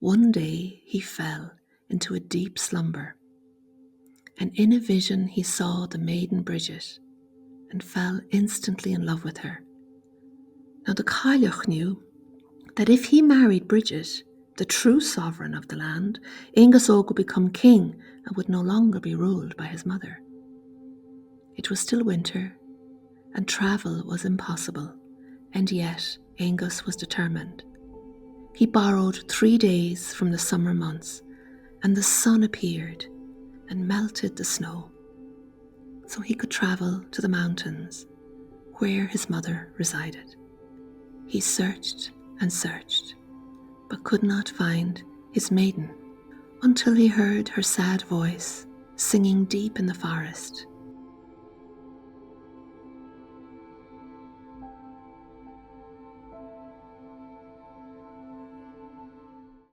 One day he fell into a deep slumber, and in a vision he saw the maiden Brigid and fell instantly in love with her. Now the Cailleach knew that if he married Brigid, the true sovereign of the land, Aengus Og would become king and would no longer be ruled by his mother. It was still winter, and travel was impossible, and yet Aengus was determined. He borrowed 3 days from the summer months, and the sun appeared and melted the snow, so he could travel to the mountains where his mother resided. He searched and searched, but could not find his maiden, until he heard her sad voice singing deep in the forest.